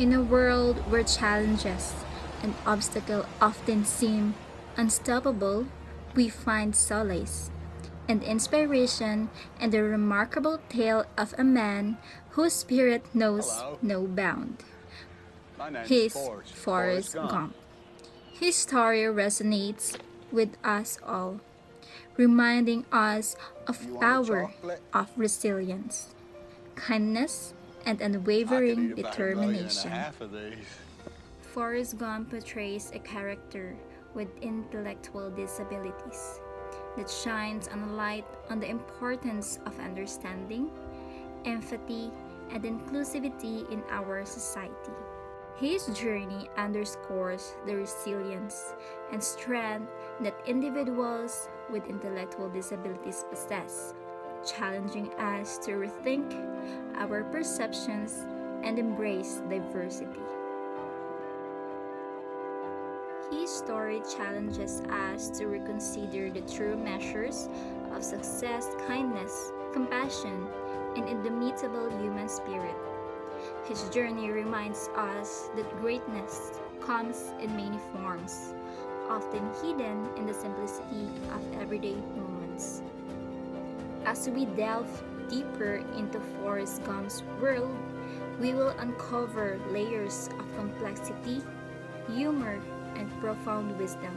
In a world where challenges and obstacles often seem unstoppable, we find solace and inspiration in the remarkable tale of a man whose spirit knows Hello. no bound. My name's He's Forrest. Forrest Gump. His story resonates with us all, reminding us of You want a power chocolate? of resilience, kindness, and I could unwavering eat about 1.5 million determination. of these. Forrest Gump portrays a character with intellectual disabilities that shines a light on the importance of understanding, empathy, and inclusivity in our society. His journey underscores the resilience and strength that individuals with intellectual disabilities possess, challenging us to rethink our perceptions and embrace diversity. His story challenges us to reconsider the true measures of success, kindness, compassion, and indomitable human spirit. His journey reminds us that greatness comes in many forms, often hidden in the simplicity of everyday moments. As we delve deeper into Forrest Gump's world, we will uncover layers of complexity, humor, and profound wisdom.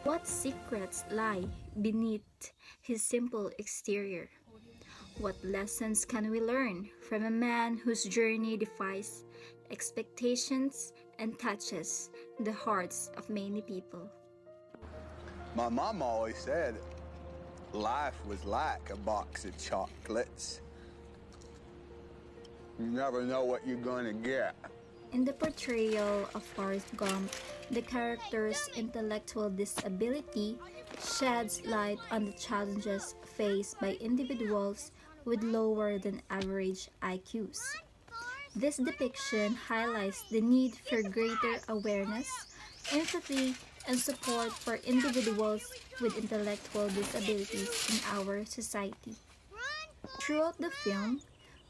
What secrets lie beneath his simple exterior? What lessons can we learn from a man whose journey defies expectations and touches the hearts of many people? My mom always said life was like a box of chocolates. You never know what you're gonna get. In the portrayal of Forrest Gump, the character's intellectual disability sheds light on the challenges faced by individuals with lower than average IQs. This depiction highlights the need for greater awareness, empathy, and support for individuals with intellectual disabilities in our society. Throughout the film,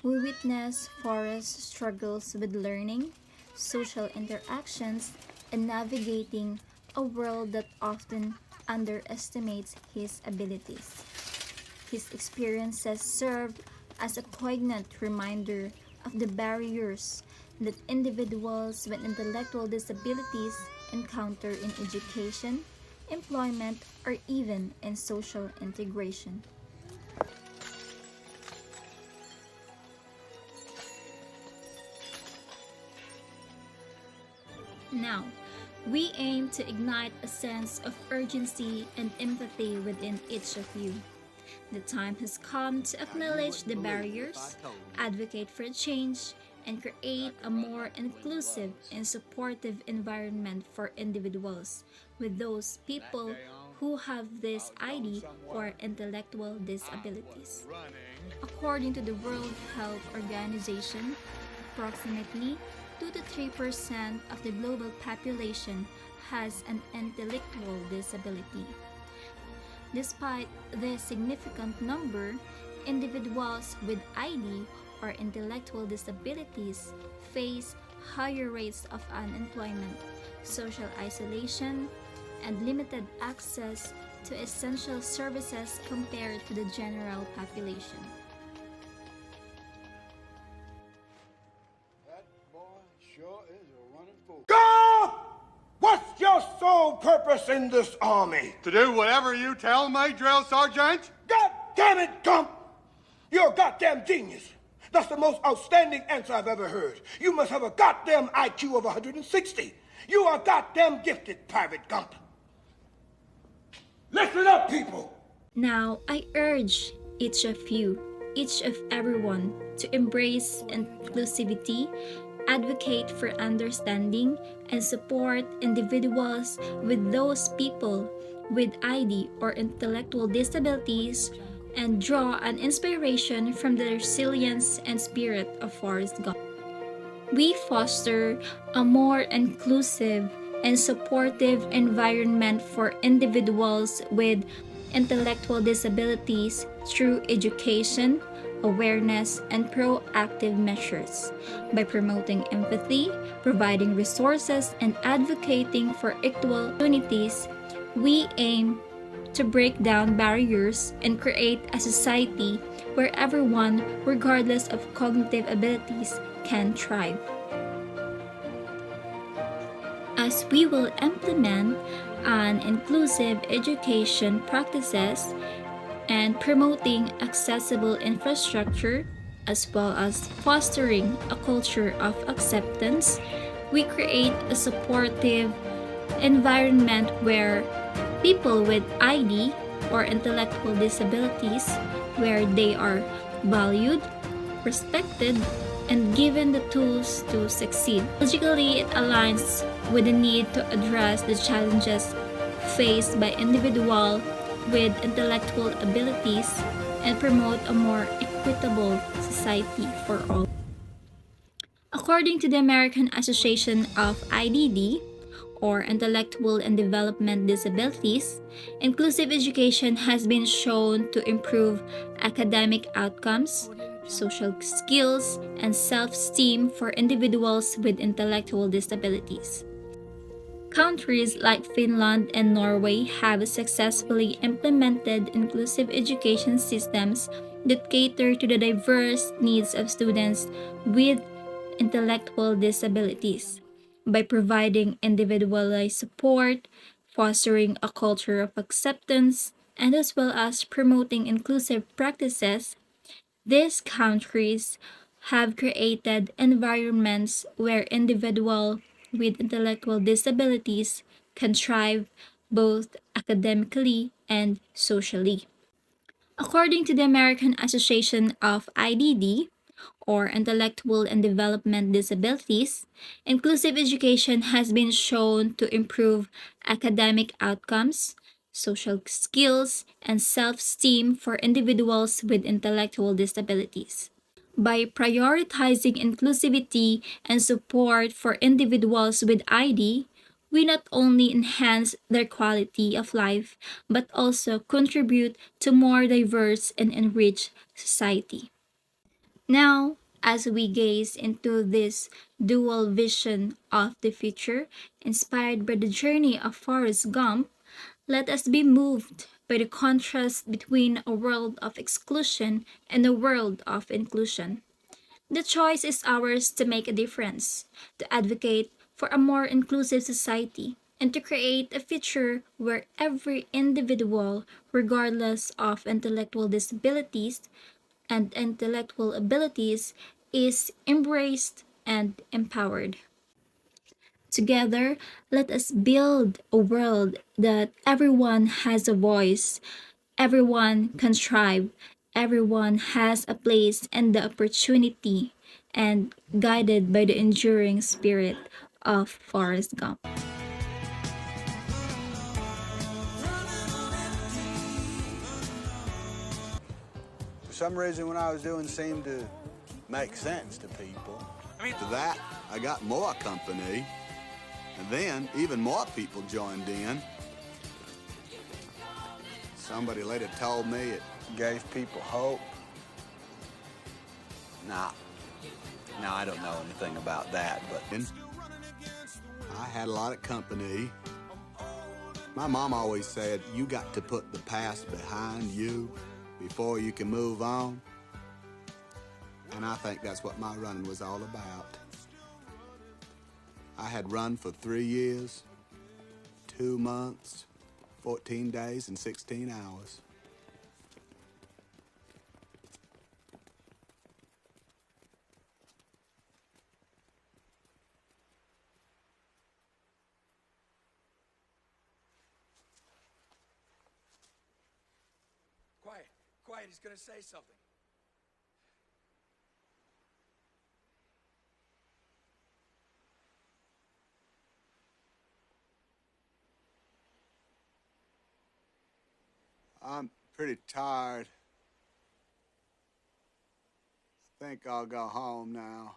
we witness Forrest's struggles with learning, social interactions, and navigating a world that often underestimates his abilities. His experiences served as a poignant reminder of the barriers that individuals with intellectual disabilities encounter in education, employment, or even in social integration. Now, we aim to ignite a sense of urgency and empathy within each of you. The time has come to acknowledge the barriers, advocate for change, and create a more inclusive and supportive environment for individuals with those people who have this ID or intellectual disabilities. According to the World Health Organization, approximately 2 to 3% of the global population has an intellectual disability. Despite this significant number, individuals with ID or intellectual disabilities face higher rates of unemployment, social isolation, and limited access to essential services compared to the general population. That boy sure is a running fool. Go! What's your sole purpose in this army? To do whatever you tell me, drill sergeant? God damn it, Gump! You're a goddamn genius. That's the most outstanding answer I've ever heard. You must have a goddamn IQ of 160. You are goddamn gifted, Private Gump. Listen up, people! Now, I urge each of you, each of everyone, to embrace inclusivity, advocate for understanding, and support individuals with those people with ID or intellectual disabilities, and draw an inspiration from the resilience and spirit of Forrest Gump. We foster a more inclusive and supportive environment for individuals with intellectual disabilities through education, awareness, and proactive measures. By promoting empathy, providing resources, and advocating for equal opportunities, we aim to break down barriers and create a society where everyone, regardless of cognitive abilities, can thrive. As we will implement an inclusive education practices and promoting accessible infrastructure as well as fostering a culture of acceptance, we create a supportive environment where people with ID or intellectual disabilities where they are valued, respected, and given the tools to succeed. Logically, it aligns with the need to address the challenges faced by individuals with intellectual abilities and promote a more equitable society for all. According to the American Association of IDD, or Intellectual and Development Disabilities, inclusive education has been shown to improve academic outcomes, social skills, and self esteem for individuals with intellectual disabilities. Countries like Finland and Norway have successfully implemented inclusive education systems that cater to the diverse needs of students with intellectual disabilities by providing individualized support, fostering a culture of acceptance, and as well as promoting inclusive practices. These countries have created environments where individuals with intellectual disabilities can thrive both academically and socially. According to the American Association of IDD, or Intellectual and Development Disabilities, inclusive education has been shown to improve academic outcomes, social skills, and self esteem for individuals with intellectual disabilities. By prioritizing inclusivity and support for individuals with ID, we not only enhance their quality of life but also contribute to more diverse and enriched society. Now, as we gaze into this dual vision of the future, inspired by the journey of Forrest Gump, let us be moved by the contrast between a world of exclusion and a world of inclusion. The choice is ours to make a difference, to advocate for a more inclusive society, and to create a future where every individual, regardless of intellectual disabilities, and intellectual abilities is embraced and empowered. Together, let us build a world that everyone has a voice, everyone can thrive, everyone has a place and the opportunity, and guided by the enduring spirit of Forrest Gump. For some reason, what I was doing seemed to make sense to people. After that, I got more company, and then even more people joined in. Somebody later told me it gave people hope. Nah, I don't know anything about that, but I had a lot of company. My mom always said, you got to put the past behind you before you can move on. And I think that's what my running was all about. I had run for 3 years, 2 months, 14 days, and 16 hours. Quiet, he's gonna say something. I'm pretty tired. I think I'll go home now.